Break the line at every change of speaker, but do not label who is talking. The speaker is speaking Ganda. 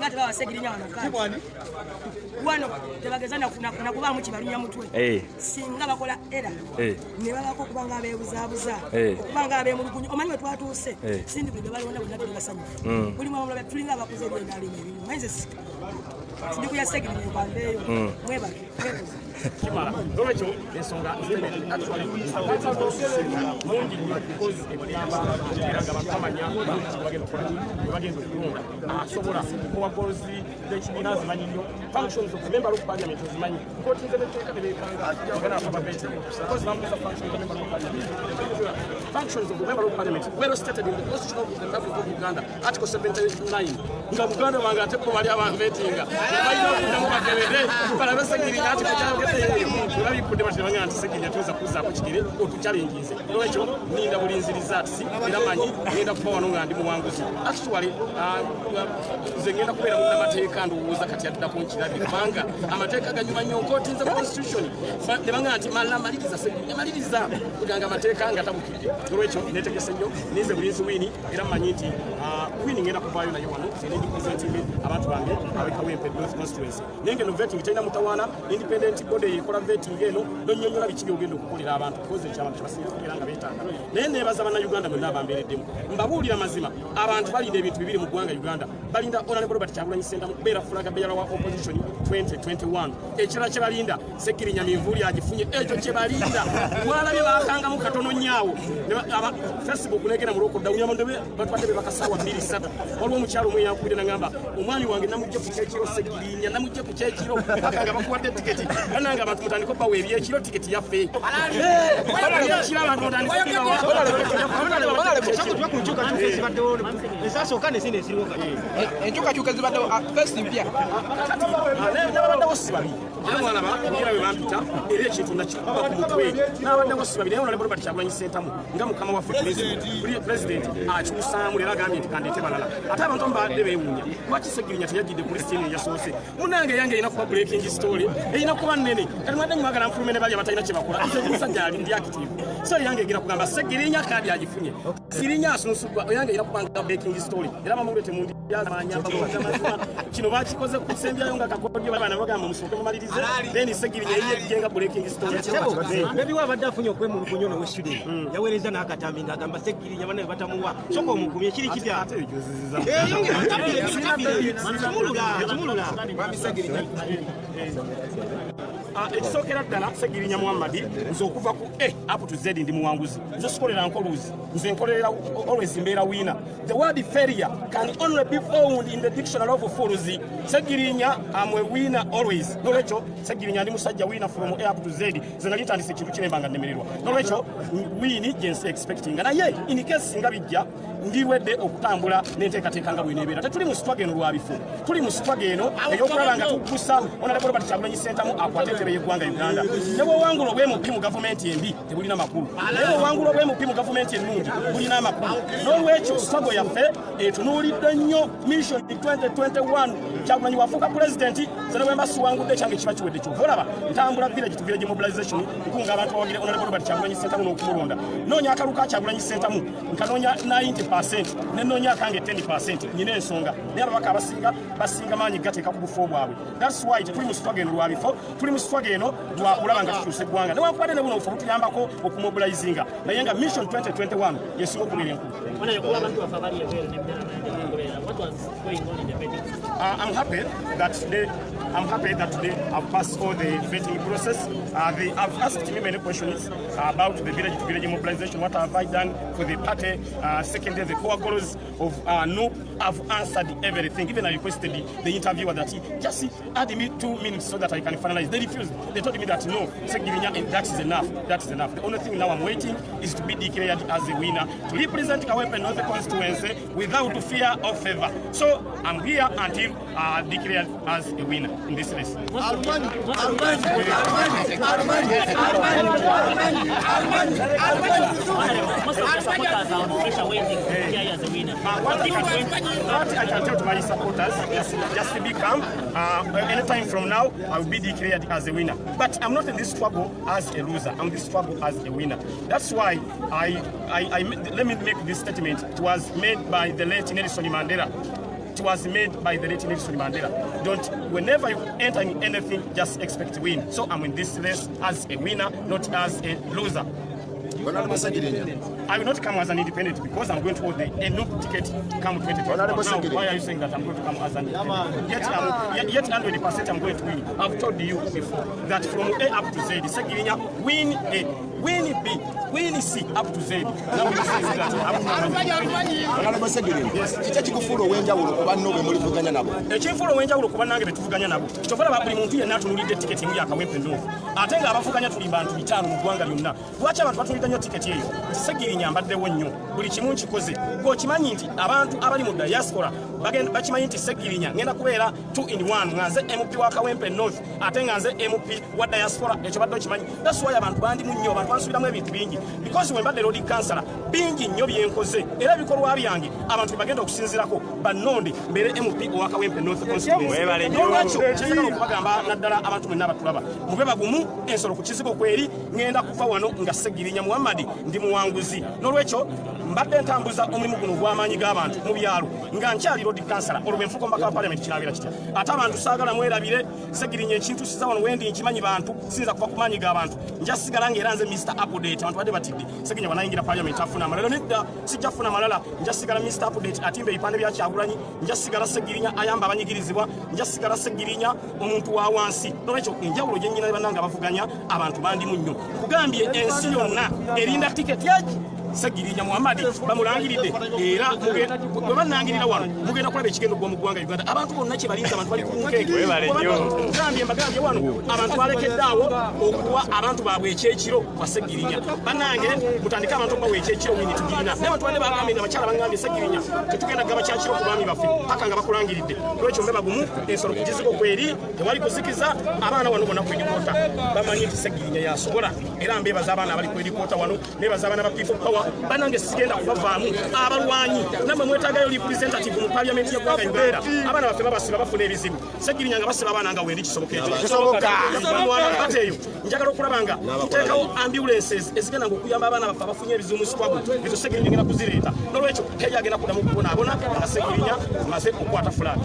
Kakati bawa Segirinya wano tebagezana kuna kuba mu kibalunya mutwe singa bakola era ne babako kubanga abebuzabuza kubanga abemulukunyu omanyi we twatuuse sindi bwe balonda bonna tulibasanyu buli mwamu labe tulinga abakuze byonna ali mu maize sindi kuya Segirinya kwambeyo mweba
Kimara, dove c'è ensonga mungi because ebulamba era bakamanya bagenda kulunga asobola kuwa policy d'ekibiina zimanyi nnyo functions of member of parliament zimanyi koti z'eteeka bagana ababete because namuza functions of member of parliament functions of the member of parliament well stated in the constitution of the Republic of Uganda article 79 nga Buganda banga atepo bali abanvetinga yabayina okunamu bakebede balabe Segirinya ati Ulabi kude bashiranga anti Segirinya tuza kuza ko kigire otuchallenges lwekyo ninda bulinziriza ati era manyi ngenda kuba wano nga ndi muwanguzi actually zengenda kubera mu mateeka nduwuza kati yadda ku nkirabi kubanga amateeka ganyuma nnyo koti nza constitution ne banga anti maliriza Segirinya maliriza kuganga amateeka nga tabukidde lwekyo netegese nnyo nize bulinzi wini era manyi nti wini ngenda kuvayo nayo wano ndi presenting abantu bange abekawe North constituency nenge no vetting tena mutawana independent body yekola vetting eno nonyonyola bikibi ogenda okukolera abantu koze ky'abantu basinga nga betanga nene bazaba na Uganda mwe nabambereddemu mbabuulira mazima abantu balinda ebintu bibiri mu ggwanga Uganda balinda Honorable Robert Kyagulanyi Ssentamu beera fulaga beera wa opposition 2021 ekirala kye balinda Segirinya minvuli agifunye ekyo kye balinda mwalabye bakanga mu katono nyaawo Facebook negera mu local down yamonde batwadde bakasawa 2-3 waliwo omukyalo omwe yankubire nagamba omwami wange namujje ku kyekiro Segirinya namujje ku kyekiro bakanga bakuwadde tiketi bananga abantu mutandiko bawe ebyekiro tiketi ya fake ekiro abantu mutandiko enkyukakyuka zibadde first mpya n'abaddewo si babi era mwana bagira bwe bampita era ekintu nakikuba ku mutwe n'abaddewo si babi naye Honorable Robert Kyagulanyi Ssentamu nga mukama waffe president akyusaamu era agambye nti kandeete balala ate abantu mbadde beewuunya lwaki Segirinya teyajjidde ku lisiti eno eyasoose munange yange erina kuba breaking story erina kuba nnene kati mwadde mwagala nfulumene bali abatalina kye bakola musajja ali ndi active so yange egira kugamba Segirinya kadi agifunye Segirinya asunsuddwa yange erina kuba nga breaking story era bamulete mundi kino bakikoze ku ssembyayo nga kakodyo abaana bagamba musooke mumalirize then Segirinya yegenga breaking story
bebiwa abadde afunye okwemulukunyo nowesudde yaweereza n'akatambi ng'agamba Segirinya banawe batamuwa soka omukumye kiri kibya ekisookera ddala Segirinya Muhammad nze okuva ku A up to Z ndi muwanguzi nze sikolera nkoluzi nze nkolerera always mbeera winner the word failure can only be found in the dictionary of fools Segirinya am a winner always nolwekyo Segirinya ndi musajja winner from A up to Z ze nali ntandise kintu kinembanga nnemererwa nolwekyo wini gyensi expecting naye in case singa bijja ndiwedde okutambula n'enteekateeka nga bweneebeera tetuli mu sitwaga eno lwabifo tuli mu sitwaga eno ey'okulaba nga tukusa Honorable Robert Kyagulanyi Ssentamu akwate entebe y'eggwanga Uganda ne bw'owangula obwemupi mu gavumenti embi tebulina makulu naye bw'owangula obwemupi mu gavumenti ennungi bulina amakulu n'olwekyo sitwago yaffe etunuulidde nnyo mission 2021 Kyagulanyi wafuuka pulezidenti ze ne bwe mba siwangudde ekyange kiba kiwedde kyova olaba ntambula village to village mobilization nkunga abantu bawagire Honorable Robert Kyagulanyi Ssentamu n'okumulonda noonya akalulu ka Kyagulanyi Ssentamu nkanoonya 90% nenoonya akange 10% nyina ensonga naye ababaka basinga maanyi gateeka ku bufo bwabwe that's why tuli mu sitwaga eno lwabifo tuli mu sitwaga eno lwakulaba nga tukyusa eggwanga newankubadde ne buno obufu butuyambako okumobilizinga naye nga mission 2021 yesinga okubeera enkulu I'm happy that they have passed all the vetting process. They have asked me many questions about the village-to-village mobilization. What have I done for the party? Secondly, the core goals of NU. I've answered everything. Even I requested the interviewer that he just add me 2 minutes so that I can finalize. They refused. They told me that no, Segirinya, that is enough. That is enough. The only thing now I'm waiting is to be declared as a winner to represent Kaweepe North constituency without fear or favor. So I'm here until declared as a winner in this race. What I can tell to my supporters is just to be calm. Anytime from now, I will be declared as a winner. But I'm not in this struggle as a loser. I'm in this struggle as a winner. That's why let me make this statement. It was made by the late Nelson Mandela. it was made by the late Nelson Mandela. Whenever you enter in anything, just expect to win. So I'm in this race as a winner, not as a loser. I will not come as an independent because I'm going to hold the Enugu ticket come 2020. Why are you saying that I'm going to come as an independent? Yet 100% I'm going to win. I've told you before that from A up to Z, the Segirinya win A, win B, win C up to Z. Now we say that yes.
Chichachikufulo wenja kuba nobe muri vuganya nabo.
Echifulo wenja kuba nange betuvuganya nabo. Kitofala ba buli muntu yenna tunulidde ticket mu yakawempe ndovu. Ate nga abafuganya tuli bantu 5 mu gwanga lyonna. Lwaki abantu batulidde ticket eyo? Segirinya mbaddewo nnyo. Buli kimu nkikoze. Go kimanyi nti abantu abali mu diaspora bagenda bakimanyi nti Segirinya ngenda kubeera 2 in 1 nganze MP wa Kawempe North ate nganze MP wa diaspora ekyo badde kimanyi. That's why abantu bandi mu nnyo abantu bansubiramu ebintu bingi because when badde road councillor bingi nnyo byenkoze era bikolwa byange abantu bagenda okusinzirako bannonde mbere MP wa Kawempe North constituency. Nolwekyo kyayagala okubagamba naddala abantu mwenna abatulaba mube bagumu ensolo ku kizigo kweri ngenda kuva wano nga Segirinya Muhammad ndi muwanguzi. Nolwekyo mbadde ntambuza omulimu guno gw'amaanyi g'abantu mu byalo nga nkyali road councillor olwo enfuko mbaka wa parliament kinabeera kitya ate abantu saagala mwerabire Segirinya ekintu siza wano wendi nkimanyi bantu sinza kuva ku maanyi g'abantu njasigala ng'era nze Mr. Update abantu badde batidde Segirinya wanayingira parliament afuna amalala nedda sijja kufuna malala njasigala Mr. Update atimba ebipande bya Kyagulanyi njasigala Segirinya ayamba abanyigirizibwa njasigala Segirinya omuntu wa wansi. Nolwekyo enjawulo gye nnyina bannanga bavuganya abantu bandimu nnyo kugambye ensi yonna erinda tiketi yaki Segirinya Muhammad bamulangiridde era bwe bannangirira wano mugenda kulaba ekigendo gwa mu ggwanga Uganda abantu bonna kye balinza abantu bali ku nkeeke mbagambye wano abantu balekeddaawo okuwa abantu baabwe ekyekiro kwa Segirinya bannange mutandike abantu okubawa ekyekiro wini tugirina naye abantu bane bagambye abakyala bangambye Segirinya tetugenda gaba kyakiro ku baami baffe paka nga bakulangiridde. Lwekyo mbe bagumu ensolo ku kizigo kweri tewali kuzikiza abaana wano bonna kwedikoota bamanyi nti Segirinya yasobola era mbebaza abaana abali kwedikoota wano nebaza abaana ba people power banange sigenda kubavaamu abalwanyi namwe mwetagayo representative mu parliament ya gwanga Uganda abaana baffe babasiba bafuna ebizibu Segirinya nga basiba abaana nga wendi kisobokeeyo bateeyo njagala okulabanga tuteekawo ambulances ezigenda ng'okuyamba abaana baffe abafunye ebizibu mu squabu ezo Segirinya ngenda kuzireeta. Nolwekyo keya agenda kudamu kubonaabona nga Segirinya maze okukwata flag.